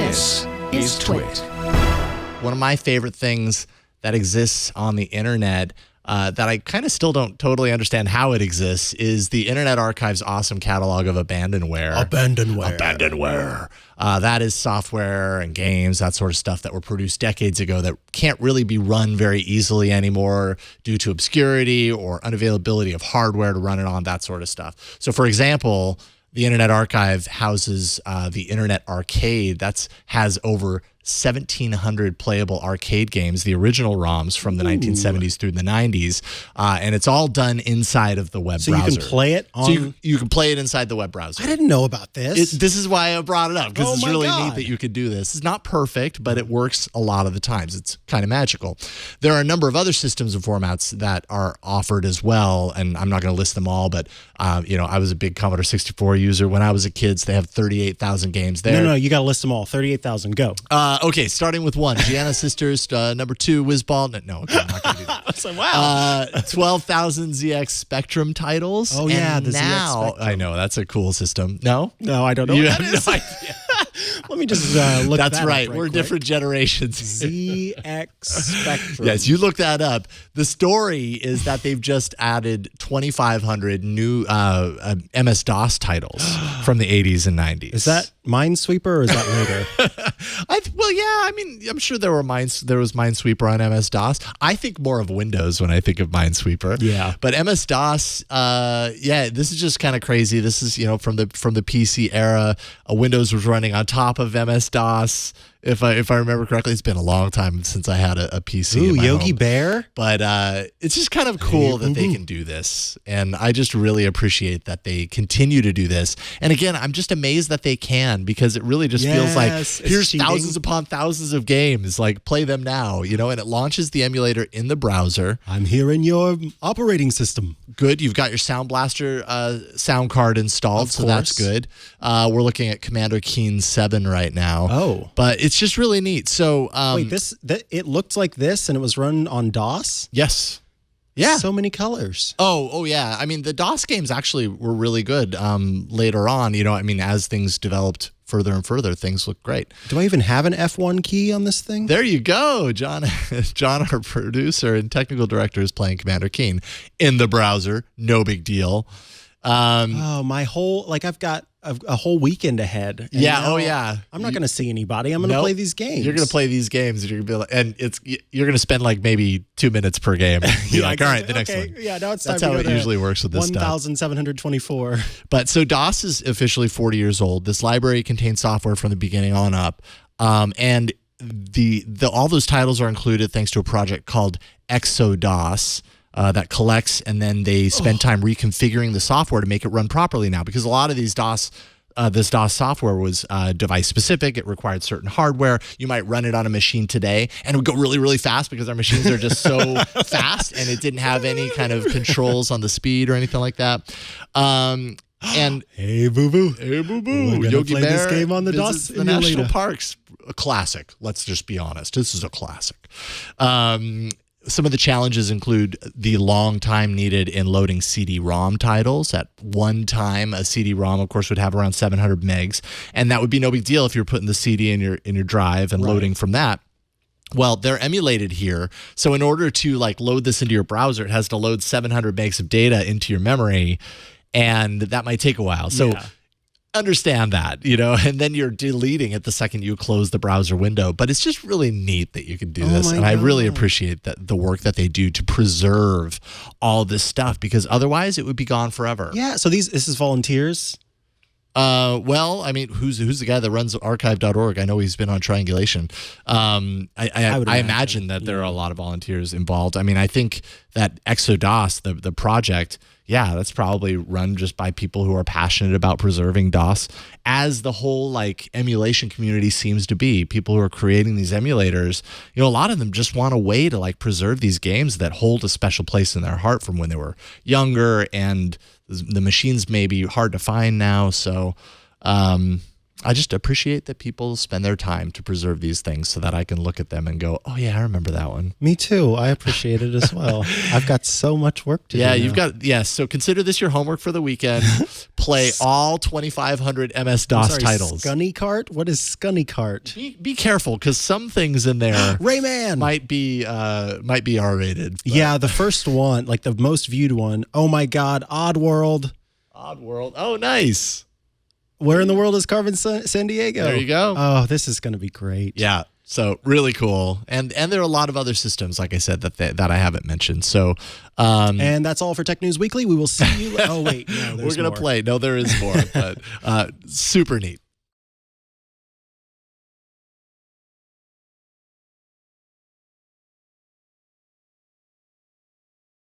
This is TWiT. One of my favorite things that exists on the internet that I kind of still don't totally understand how it exists is the Internet Archive's awesome catalog of abandonware. Abandonware. That is software and games, that sort of stuff that were produced decades ago that can't really be run very easily anymore due to obscurity or unavailability of hardware to run it on, that sort of stuff. So, for example, the Internet Archive houses the Internet Arcade. Has over 1,700 playable arcade games, the original ROMs from the 1970s through the 90s, and it's all done inside of the web browser. So you can play it on... So you can play it inside the web browser. I didn't know about this. This is why I brought it up, because it's really God. neat that you could do this. It's not perfect, but it works a lot of the times. It's kind of magical. There are a number of other systems and formats that are offered as well, and I'm not going to list them all, but I was a big Commodore 64 user when I was a kid, so they have 38,000 games there. No, you got to list them all. 38,000, go. Okay, starting with 1, Gianna Sisters. Number 2, Whizball. No, okay, I'm not going to do that. I was like, wow. 12,000 ZX Spectrum titles. Oh, yeah, and the ZX Spectrum. I know, that's a cool system. No? No, I don't know You what have that is. no idea. Let me just look That's that right. up We're quick. different generations. ZX Spectrum. Yes, you look that up. The story is that they've just added 2,500 new MS-DOS titles from the 80s and 90s. Is that Minesweeper or is that later? I'm sure there was Minesweeper on MS-DOS. I think more of Windows when I think of Minesweeper. Yeah. But MS-DOS, this is just kind of crazy. This is, from the PC era. Windows was running on top of MS-DOS. If I remember correctly, it's been a long time since I had a PC. Ooh, in my Yogi home. Bear. But it's just kind of cool that they can do this. And I just really appreciate that they continue to do this. And again, I'm just amazed that they can, because it really just feels like here's cheating. thousands upon thousands of games. Like, play them now, and it launches the emulator in the browser. I'm here in your operating system. Good. You've got your Sound Blaster sound card installed, so that's good. We're looking at Commander Keen 7 right now. Oh. But it's just really neat. So wait, it looked like this and it was run on DOS? Yes. Yeah. So many colors. Oh yeah. I mean, the DOS games actually were really good later on. As things developed further and further, things look great. Do I even have an F1 key on this thing? There you go. John, our producer and technical director, is playing Commander Keen in the browser. No big deal. My whole, I've got a whole weekend ahead. Yeah. I'm not going to see anybody. I'm going to play these games. You're going to play these games, and you're going to be you're going to spend maybe 2 minutes per game. You're all right, the next one. Yeah, now it's That's time how to it go to usually works with this stuff. 1,724. But so DOS is officially 40 years old. This library contains software from the beginning on up, and all those titles are included thanks to a project called ExoDOS. That collects, and then they spend time reconfiguring the software to make it run properly now, because a lot of these this DOS software was device specific. It required certain hardware. You might run it on a machine today and it would go really, really fast because our machines are just so fast, and it didn't have any kind of controls on the speed or anything like that. And hey, boo-boo. Hey, boo-boo. We're gonna Yogi play Bear this game on the visits DOS the national emulator. parks. A classic. Let's just be honest. This is a classic. Some of the challenges include the long time needed in loading CD-ROM titles. At one time, a CD-ROM, of course, would have around 700 megs, and that would be no big deal if you're putting the CD in your drive and loading from that. Well, they're emulated here, so in order to load this into your browser, it has to load 700 megs of data into your memory, and that might take a while. So. Yeah. Understand that, and then you're deleting it the second you close the browser window. But it's just really neat that you can do this. And I really appreciate the work that they do to preserve all this stuff, because otherwise it would be gone forever. Yeah, so this is volunteers? Who's the guy that runs archive.org? I know he's been on Triangulation. I imagine that there are a lot of volunteers involved. I think that ExoDOS, the project, that's probably run just by people who are passionate about preserving DOS, as the whole emulation community seems to be. People who are creating these emulators, a lot of them just want a way to preserve these games that hold a special place in their heart from when they were younger, and the machines may be hard to find now. So, I just appreciate that people spend their time to preserve these things so that I can look at them and go, oh, yeah, I remember that one. Me too. I appreciate it as well. I've got so much work to do. Yeah, you've got, yes. So consider this your homework for the weekend. Play all 2500 MS-DOS titles. Scunny Cart? What is Scunny Cart? Be careful, because some things in there Rayman might be R-rated. Yeah, the first one, like the most viewed one. Oh my God, Oddworld. Oddworld. Oh, nice. Where in the world is Carmen San Diego? There you go. Oh, this is going to be great. Yeah. So really cool. And there are a lot of other systems, like I said, that I haven't mentioned. So, and that's all for Tech News Weekly. We will see you. Oh, wait. No, we're going to play. No, there is more, but super neat.